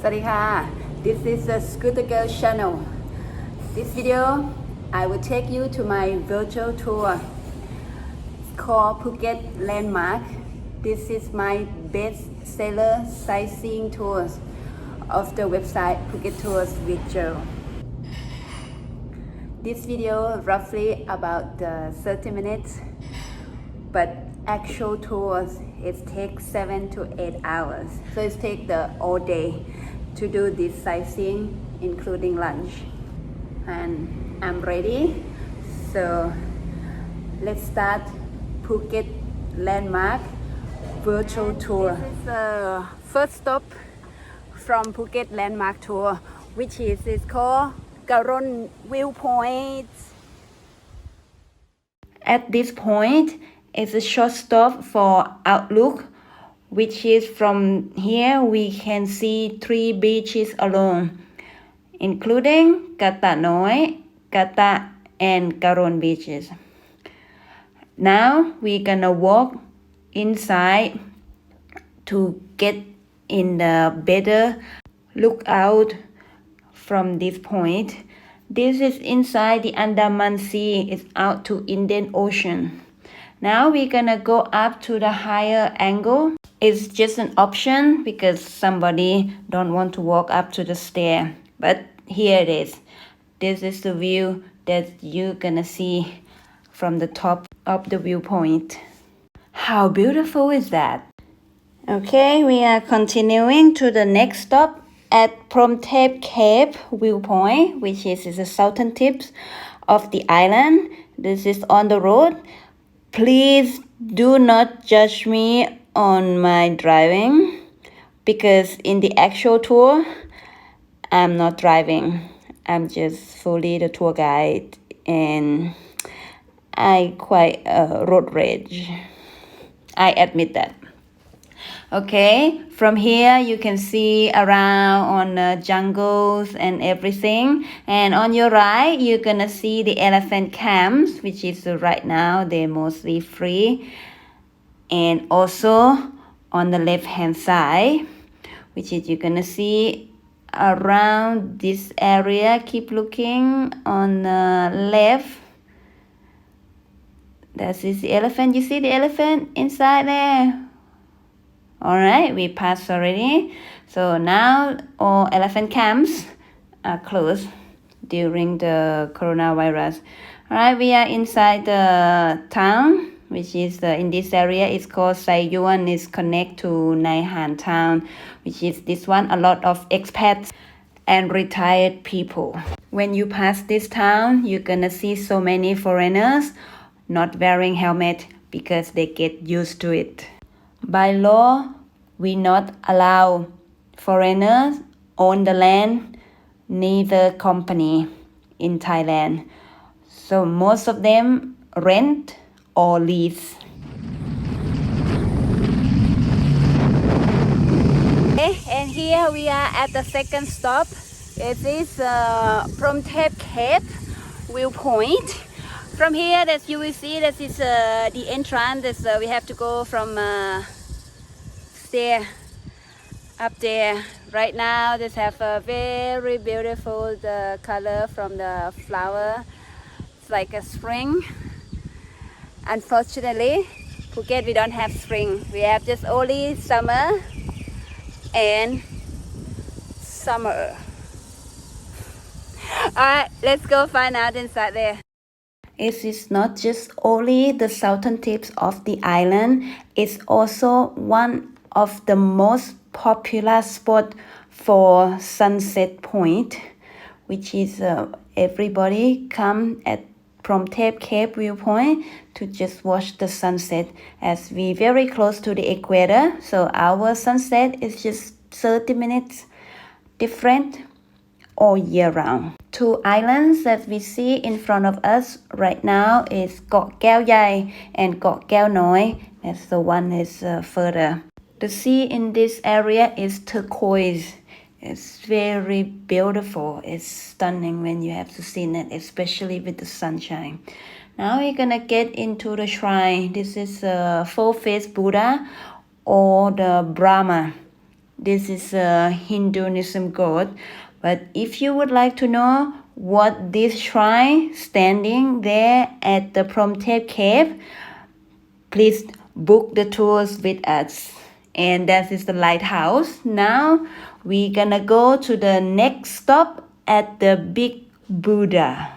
สวัสดีค่ะ This is the Scooter Girl channel. This video I will take you to my virtual tour called Phuket Landmark. This is my best seller sightseeing tours of the website Phuket Tours with Joe. This video roughly about 30 minutes, but actual tours it takes 7 to 8 hours. So it takes the all day to do this sightseeing, including lunch. And I'm ready. So let's start Phuket Landmark virtual tour. This is the first stop from Phuket Landmark tour, which is called Karon Viewpoint. At this point, it's a short stop for outlook, which is from here we can see 3 beaches alone, including Kata Noi, Kata and Karon beaches. Now we're gonna walk inside to get in the better lookout from this point. This is inside the Andaman Sea. It's out to Indian Ocean. Now we're gonna go up to the higher angle. It's just an option because somebody don't want to walk up to the stair. But here it is. This is the view that you're gonna see from the top of the viewpoint. How beautiful is that? Okay, we are continuing to the next stop at Promthep Cape viewpoint, which is the southern tips of the island. This is on the road. Please do not judge me on my driving because in the actual tour, I'm not driving. I'm just fully the tour guide and I quite road rage. I admit that. Okay, from here you can see around on jungles and everything. And on your right, you're gonna see the elephant camps, which is right now they're mostly free. And also on the left hand side, which is you're gonna see around this area. Keep looking on the left. That is the elephant. You see the elephant inside there? Alright, we passed already. So now all elephant camps are closed during the coronavirus. Alright, we are inside the town, which is in this area. It's called Sayuan. It's connect to Nai Han town, which is this one. A lot of expats and retired people. When you pass this town, you're gonna see so many foreigners not wearing helmet because they get used to it. By law, we not allow foreigners own the land, neither company in Thailand. So most of them rent or lease. Okay, and here we are at the second stop. It is Promthep Cape viewpoint. From here, that you will see that is the entrance. We have to go from stair up there. Right now, this have a very beautiful color from the flower. It's like a spring. Unfortunately, Phuket we don't have spring. We have just only summer and summer. Alright, let's go find out inside there. It is not just only the southern tips of the island, it's also one of the most popular spot for Sunset Point, which is everybody come at Promthep Cape viewpoint to just watch the sunset as we very close to the equator. So our sunset is just 30 minutes different all year round. 2 islands that we see in front of us right now is Got Keo Yai and Got Keo Noi. That's the one is further. The sea in this area is turquoise. It's very beautiful. It's stunning when you have to see it, especially with the sunshine. Now we're gonna get into the shrine. This is a 4-faced Buddha or the Brahma. This is a Hinduism god. But if you would like to know what this shrine standing there at the Promtep Cave, please book the tours with us. And that is the lighthouse. Now we're gonna go to the next stop at the Big Buddha.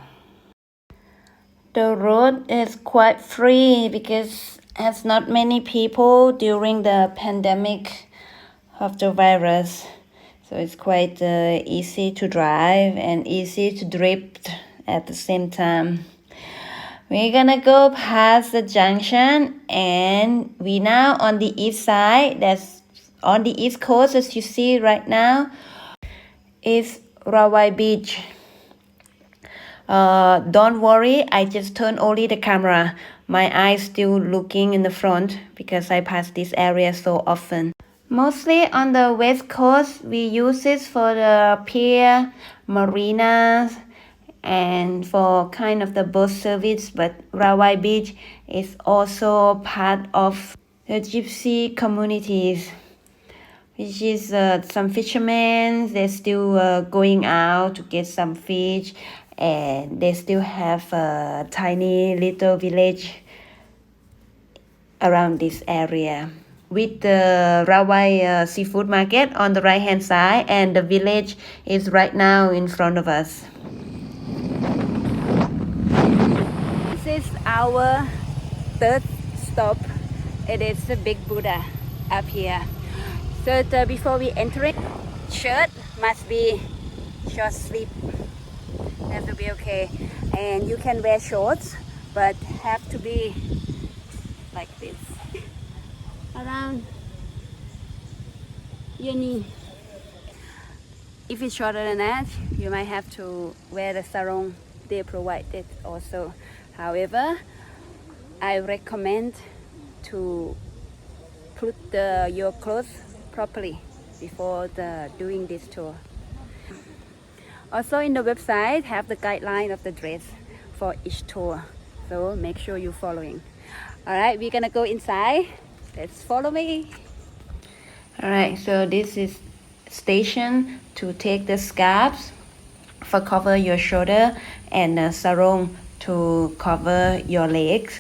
The road is quite free because has not many people during the pandemic of the virus. So it's quite easy to drive and easy to drift at the same time. We're gonna go past the junction and we now on the east side. That's on the east coast, as you see right now, is Rawai Beach. Don't worry, I just turned only the camera. My eyes still looking in the front because I pass this area so often. Mostly on the west coast, we use it for the pier, marinas, and for kind of the boat service. But Rawai Beach is also part of the gypsy communities, which is some fishermen. They're still going out to get some fish, and they still have a tiny little village around this area with the Rawai seafood market on the right hand side, and the village is right now in front of us. This is our third stop. It is the Big Buddha up here. So before we enter it, shirt must be short sleeve. Have to be okay, and you can wear shorts, but have to be like this around your knee. If it's shorter than that, you might have to wear the sarong. They provide it also. However, I recommend to put your clothes properly before doing this tour. Also in the website have the guideline of the dress for each tour, so make sure you're following. Alright, we're gonna go inside. Let's follow me. Alright, so this is station to take the scarves for cover your shoulder and the sarong to cover your legs.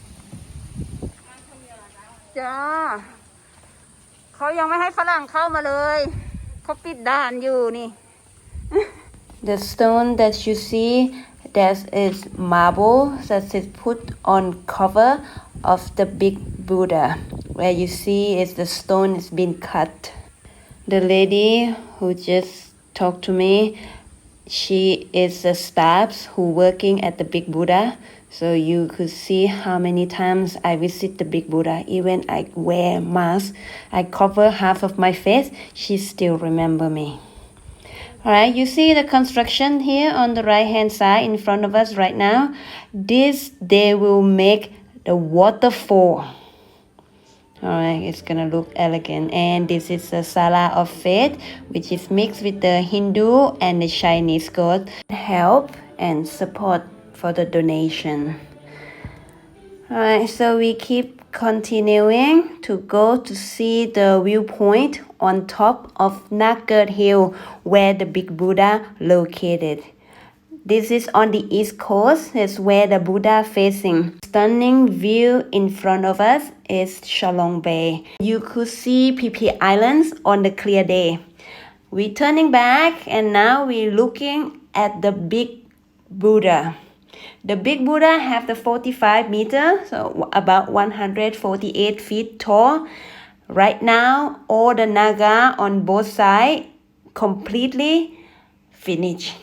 จ้าเขายังไม่ให้ฝรั่งเข้ามาเลยเขาปิดด่านอยู่นี่ The stone that you see, that is marble that is put on cover of the Big Buddha. Where you see is the stone is been cut. The lady who just talked to me, she is a staff who working at the Big Buddha. So you could see how many times I visit the Big Buddha. Even I wear mask, I cover half of my face, she still remember me. Alright, you see the construction here on the right hand side in front of us right now. This they will make the waterfall. Alright, it's gonna look elegant. And this is the Sala of Faith, which is mixed with the Hindu and the Chinese god. Help and support for the donation. Alright, so we keep continuing to go to see the viewpoint on top of Nagurt Hill where the Big Buddha located. This is on the east coast. It's where the Buddha facing. Stunning view in front of us is Shalong Bay. You could see PP Islands on the clear day. We're turning back and now we're looking at the Big Buddha. The Big Buddha have the 45 meters, so about 148 feet tall. Right now, all the Naga on both sides completely finished,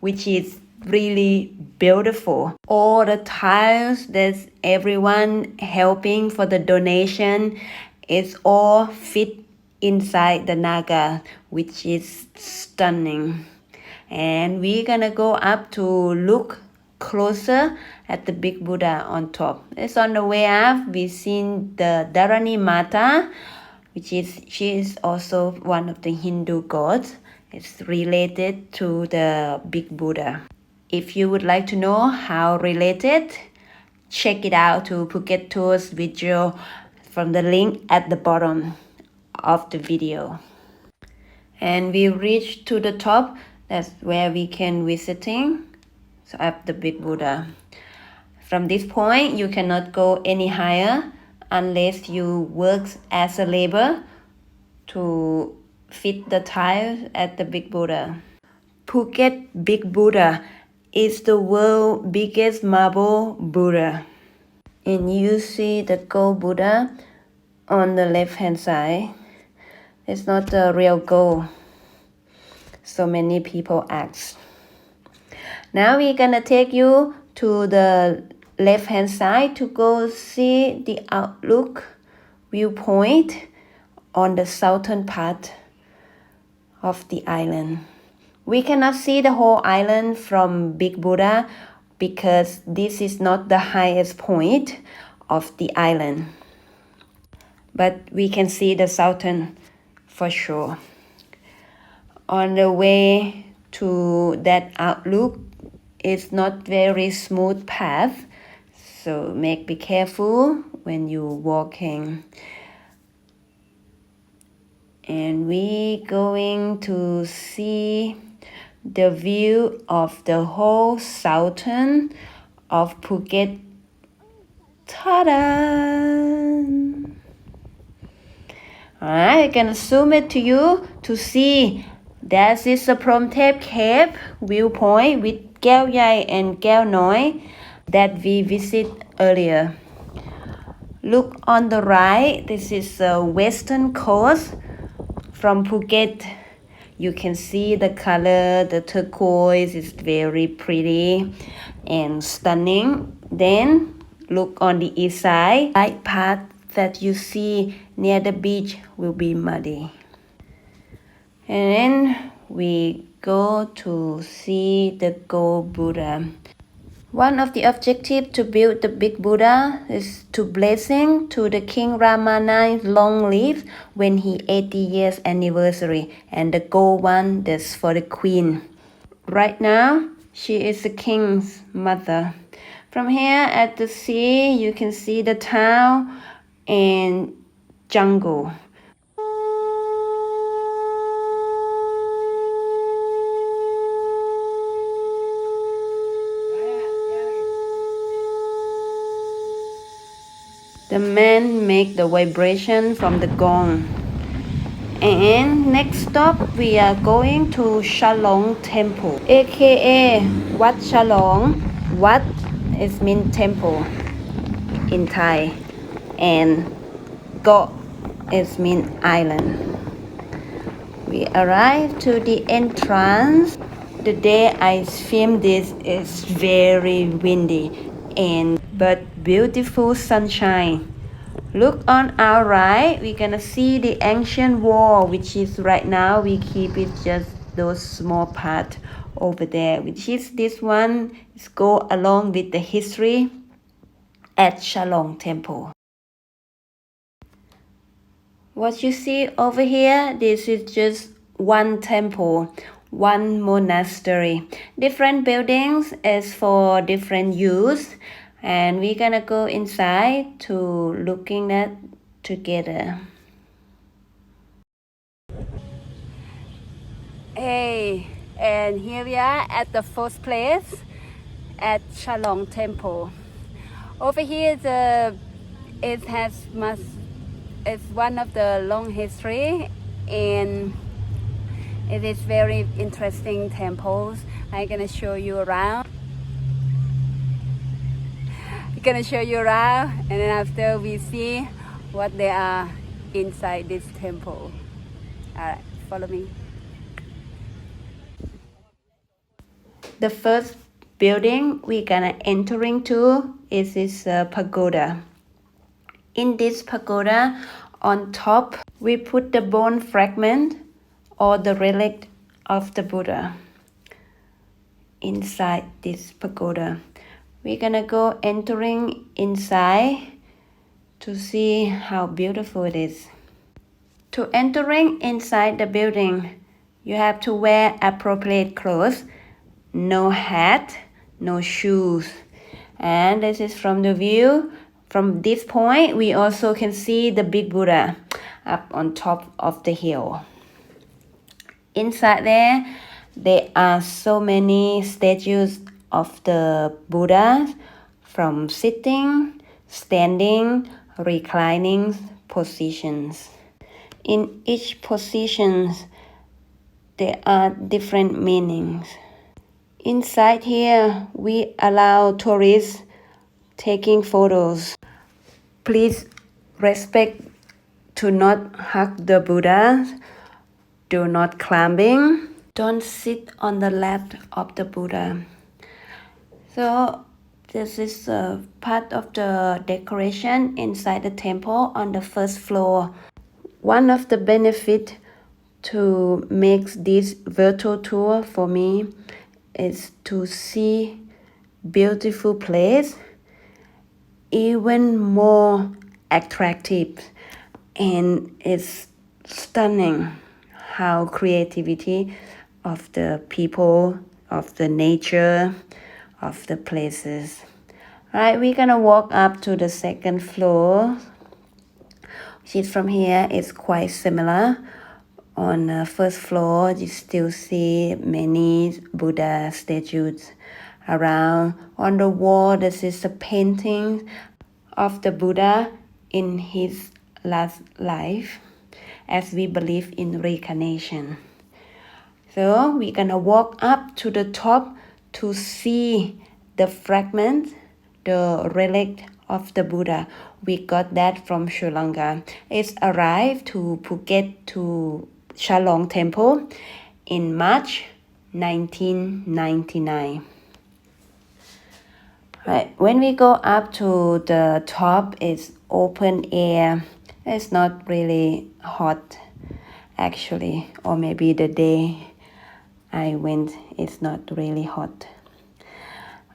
which is really beautiful. All the tiles that everyone helping for the donation is all fit inside the Naga, which is stunning. And we're gonna go up to look closer at the Big Buddha on top. It's on the way up. We've seen the Dharani Mata, she is also one of the Hindu gods. It's related to the Big Buddha. If you would like to know how related, check it out to Phuket Tours video from the link at the bottom of the video. and we reach to the top. That's where we can visiting. So at the big Buddha. From this point, you cannot go any higher unless you work as a labor to fit the tiles at the big Buddha. Phuket Big Buddha is the world's biggest marble Buddha. And you see the gold Buddha on the left hand side. It's not the real gold. So many people ask. Now we're gonna take you to the left hand side to go see the outlook viewpoint on the southern part of the island. We cannot see the whole island from Big Buddha because this is not the highest point of the island. But we can see the southern for sure. On the way to that outlook, it's not very smooth path, so be careful when you walking. And we going to see the view of the whole southern of Phuket. Ta-da! Alright, I'm gonna zoom it to you to see. That is the Prom Thep Cave viewpoint with Keo Yai and Keo Noi that we visit earlier. Look on the right, this is the western coast from Phuket. You can see the color, the turquoise is very pretty and stunning. Then look on the east side. Right part that you see near the beach will be muddy. And then we go to see the gold Buddha. One of the objectives to build the big Buddha is to blessing to the King Rama IX long live when he 80 years anniversary, and the gold one that's for the queen. Right now, she is the king's mother. From here at the sea, you can see the town and jungle. The men make the vibration from the gong. And next stop, we are going to Shalong Temple, aka Wat Shalong. Wat is mean temple in Thai, and Go is mean island. We arrived to the entrance. The day I filmed this is very windy but beautiful sunshine. Look on our right, we're gonna see the ancient wall, which is right now we keep it just those small part over there, which is this one is go along with the history at Shalong Temple. What you see over here, this is just one temple, one monastery. Different buildings is for different use, and we're gonna go inside to looking at together. Hey, and here we are at the first place at Shalong Temple. Over here, it's one of the long history, and it is very interesting temples. I'm gonna show you around. And then after we see what they are inside this temple. Alright, follow me. The first building we're gonna entering to is this pagoda. In this pagoda, on top, we put the bone fragment or the relic of the Buddha inside this pagoda. We're gonna go entering inside to see how beautiful it is. To entering inside the building, you have to wear appropriate clothes, no hat, no shoes. And this is from the view. From this point, we also can see the big Buddha up on top of the hill. Inside there are so many statues of the Buddha from sitting, standing, reclining positions. In each position, there are different meanings. Inside here, we allow tourists taking photos. Please respect to not hug the Buddha. Do not climbing. Don't sit on the lap of the Buddha. So this is a part of the decoration inside the temple on the first floor. One of the benefits to make this virtual tour for me is to see beautiful place even more attractive, and it's stunning how creativity of the people, of the nature, of the places. Right, we're gonna walk up to the second floor, which is from here. It's quite similar. On the first floor, you still see many Buddha statues around. On the wall, this is a painting of the Buddha in his last life, as we believe in reincarnation. So we're gonna walk up to the top to see the fragment, the relic of the Buddha. We got that from Sri Lanka. It's arrived to Phuket to Chalong Temple in March 1999. Right, when we go up to the top, it's open air. It's not really hot actually, or maybe the day I went, it's not really hot.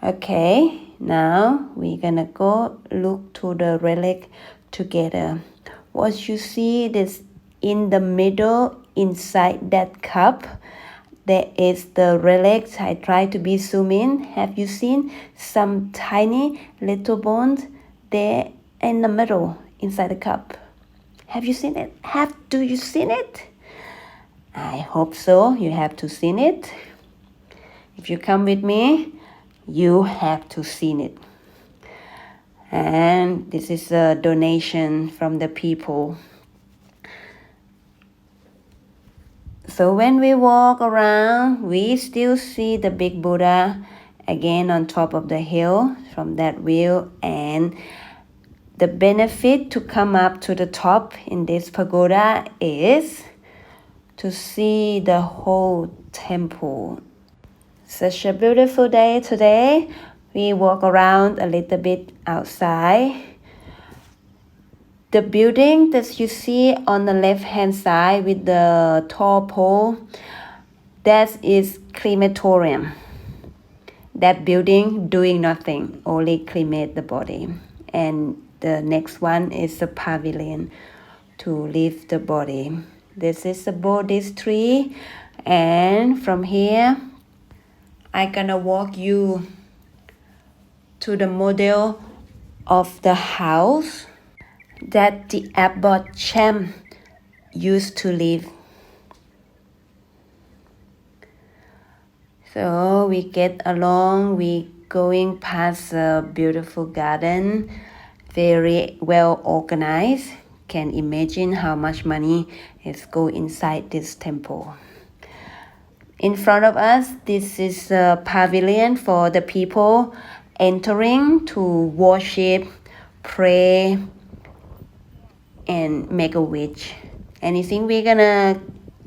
Okay, now we're gonna go look to the relic together. What you see this in the middle, inside that cup, there is the relics. I try to be zoom in. Have you seen some tiny little bones there in the middle inside the cup? Have you seen it? Do you seen it? I hope so. You have to seen it. If you come with me, you have to seen it. And this is a donation from the people. So when we walk around, we still see the big Buddha again on top of the hill from that view. And the benefit to come up to the top in this pagoda is to see the whole temple. Such a beautiful day today. We walk around a little bit outside. The building that you see on the left hand side with the tall pole, that is crematorium. That building doing nothing, only cremate the body. And the next one is the pavilion to leave the body. This is a Buddhist tree, and from here I'm gonna walk you to the model of the house that the abbot Cham used to live. So we get along, we going past a beautiful garden, very well organized. Can imagine how much money is go inside this temple. In front of us, this is a pavilion for the people entering to worship, pray, and make a wish. Anything we're gonna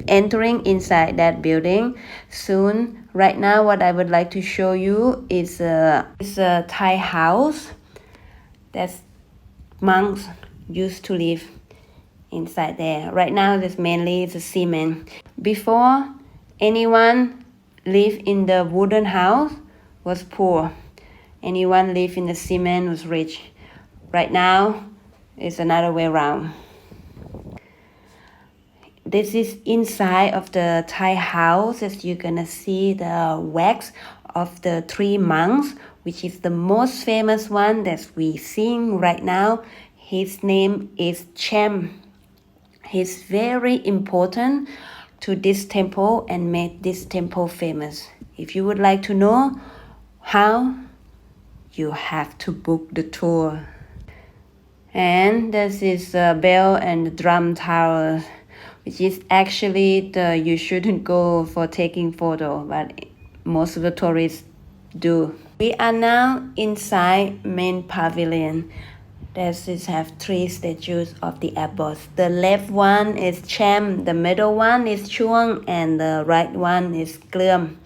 entering inside that building soon. Right now, what I would like to show you is a Thai house that monks used to live inside there. Right now, this mainly is a cement. Before, anyone live in the wooden house was poor. Anyone live in the cement was rich. Right now, it's another way around. This is inside of the Thai house. As you're gonna see the wax of the three monks, which is the most famous one that we seeing right now. His name is Cham. He's very important to this temple and made this temple famous. If you would like to know how, you have to book the tour. And this is a bell and drum tower, which is actually you shouldn't go for taking photo, but most of the tourists do. We are now inside main pavilion. This is have 3 statues of the abbot. The left one is Cham, the middle one is Chuang, and the right one is Klum.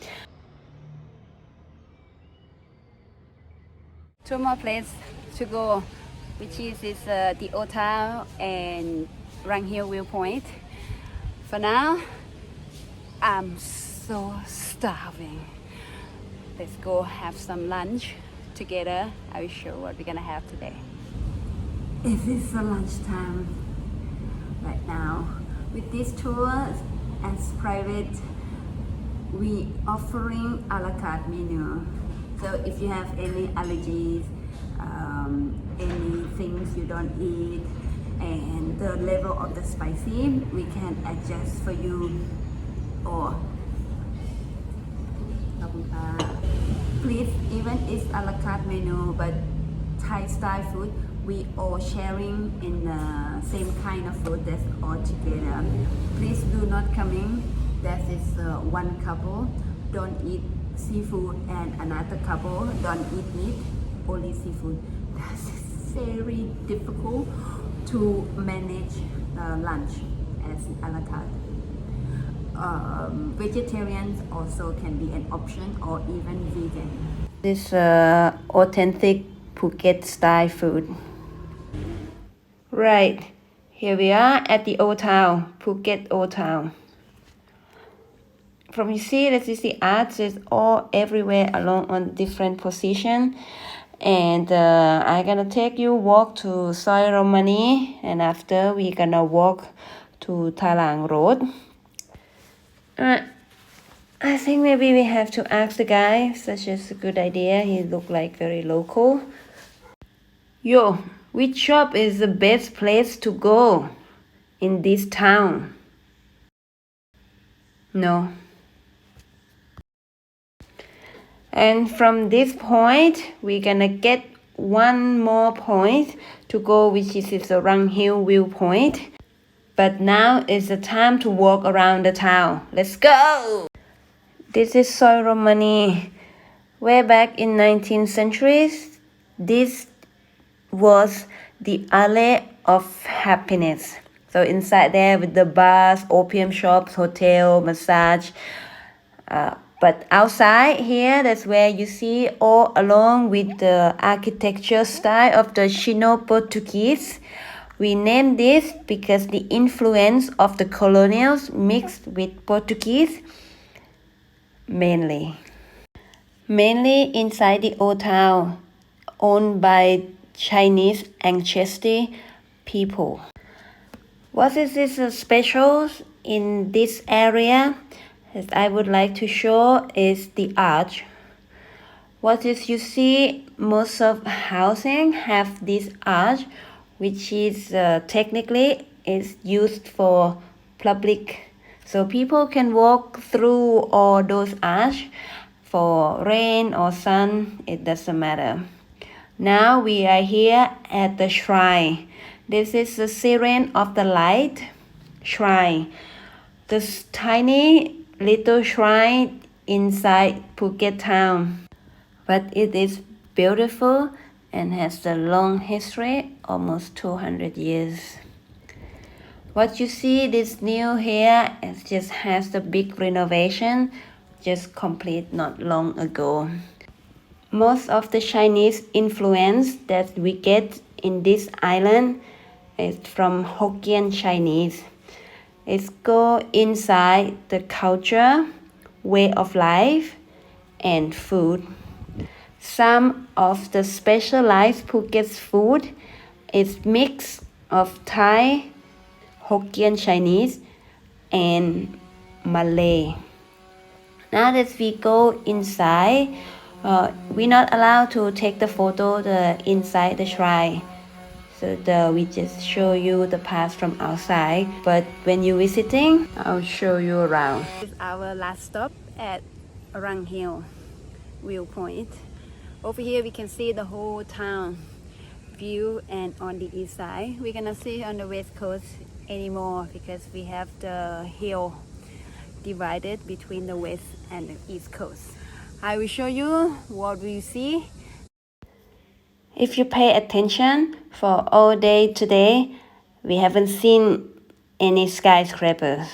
2 more places to go, which is the Old Town and Rang Hill Viewpoint. For now, I'm so starving. Let's go have some lunch together. I will show what we're gonna have today. It is lunchtime right now. With this tour as private, we offering a la carte menu. So if you have any allergies, any things you don't eat, and the level of the spicy, we can adjust for you. Or please, even it's a la carte menu, but Thai style food, we all sharing in the same kind of food. That's all together. Please do not come in. That is one couple don't eat seafood and another couple don't eat meat, only seafood. That's very difficult to manage lunch as a la carte. Vegetarians also can be an option, or even vegan. This authentic Phuket style food. Right, here we are at the Old Town, Phuket Old Town. From you see, this is the arts is all everywhere along on different position. And I'm gonna take you walk to Soi Romani, and after we gonna walk to Thalang Road. I think maybe we have to ask the guy, such as a good idea. He look like very local. Yo, which shop is the best place to go in this town? No. And from this point, we're gonna get one more point to go, which is the Rang Hill Viewpoint. But now is the time to walk around the town. Let's go! This is Soi Romani. Way back in 19th century, this was the alley of happiness. So inside there with the bars, opium shops, hotel, massage. But outside here, that's where you see all along with the architecture style of the Chino Portuguese. We named this because the influence of the colonials mixed with Portuguese mainly inside the Old Town, owned by Chinese ancestry people. What is this special in this area? As I would like to show is the arch. What is you see, most of housing have this arch, which is technically is used for public, so people can walk through all those arch for rain or sun, it doesn't matter. Now we are here at the shrine. This is the Siren of the Light shrine. This tiny little shrine inside Phuket town, but it is beautiful and has a long history, almost 200 years. What you see this new here, it just has the big renovation, just complete not long ago. Most of the Chinese influence that we get in this island is from Hokkien Chinese. It's go inside the culture, way of life, and food. Some of the specialized Phuket's food is mix of Thai, Hokkien Chinese, and Malay. Now that we go inside, we're not allowed to take the photo inside the shrine. we just show you the pass from outside, but when you're visiting, I'll show you around. This is our last stop at Rang Hill viewpoint. Over here we can see the whole town view, and on the east side we cannot see on the west coast anymore because we have the hill divided between the west and the east coast. I will show you what we see. If you pay attention for all day today, we haven't seen any skyscrapers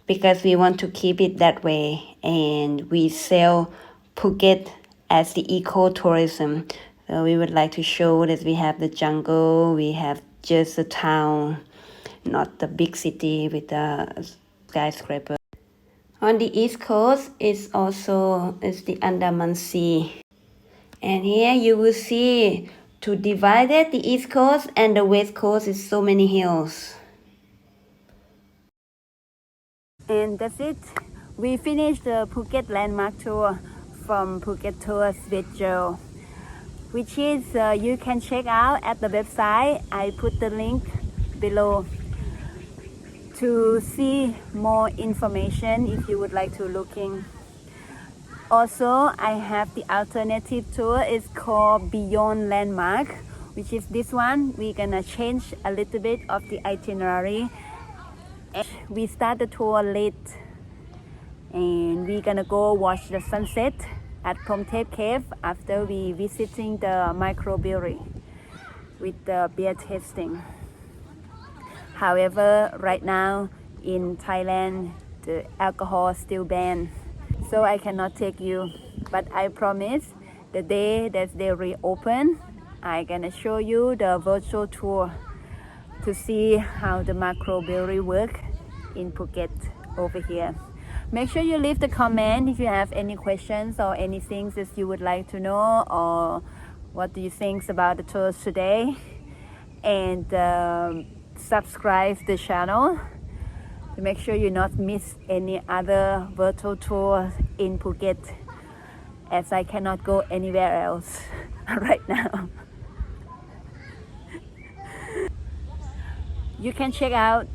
because we want to keep it that way, and we sell Phuket as the ecotourism. So we would like to show that we have the jungle, we have just the town, not the big city with the skyscraper. On the east coast is the Andaman Sea. And here you will see to divide it, the east coast and the west coast is so many hills. And that's it. We finished the Phuket Landmark tour from Phuket Tours with Joe, which is you can check out at the website. I put the link below to see more information if you would like to look in. Also, I have the alternative tour. It's called Beyond Landmark, which is this one. We're gonna change a little bit of the itinerary. We start the tour late, and we're gonna go watch the sunset at Promthep Cave after we visiting the microbrewery with the beer tasting. However, right now in Thailand, the alcohol is still banned, so I cannot take you, but I promise the day that they reopen, I'm gonna show you the virtual tour to see how the microbrewery work in Phuket over here. Make sure you leave the comment if you have any questions or anything that you would like to know, or what do you think about the tours today, and subscribe the channel to make sure you not miss any other virtual tour in Phuket, as I cannot go anywhere else right now. You can check out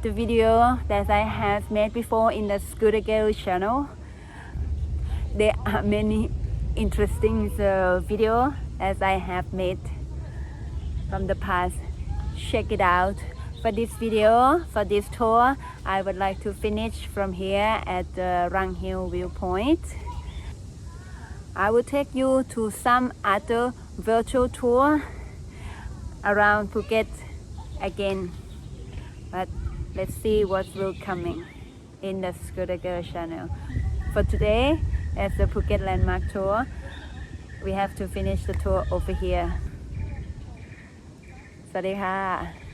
the video that I have made before in the Scooter Girl channel. There are many interesting videos as I have made from the past. Check it out. For this video, for this tour, I would like to finish from here at the Rang Hill viewpoint. I will take you to some other virtual tour around Phuket again, but let's see what will coming in the Scooter Girl channel. For today, as the Phuket Landmark tour, we have to finish the tour over here. สวัสดีค่ะ